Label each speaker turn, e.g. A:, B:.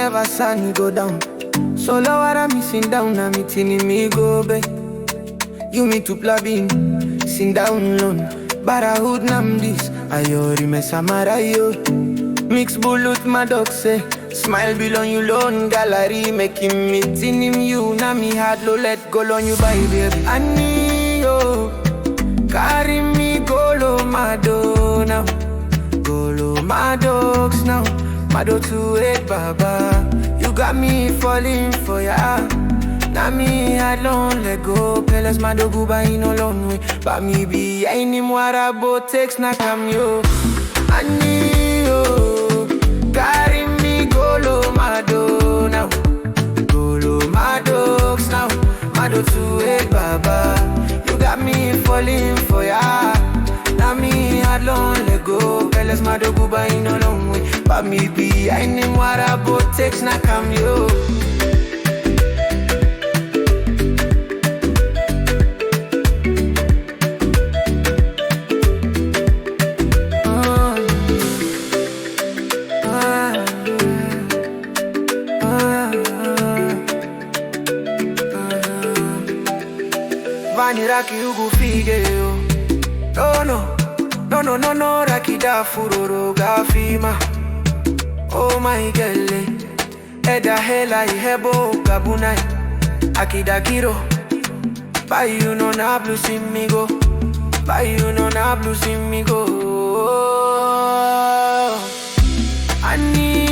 A: never sun go down. So lower I'm missing down, I'm meeting me go back. You me to plabin, sing down low. Barahud nam this, ayori me samarayo. Mix bullet my dog say, smile below you lone gallery, making me tin him you. Na me hard low, let go on you by baby. Ani yo, carry me go low my do now. Go low my dogs now, my do to it baba. You got me falling for ya. Na me I don't let go. Pelas my dog by no long way. But me be I ni mwara bo takes na kam yo. Ani yo, carry me go low my do now. Go low my dogs now, my do to it baba. You got me falling for ya. Na me I don't let go. Pelas my dog by no long way. But me be I ni mwara bo takes na kam yo. Vani raki ugu fige yo. No, raki da furoro gafima. Oh my girl, eda hela ihebo kabunai. Akida kiro, buy you no na blue simigo. Buy you no na blue simigo. Ani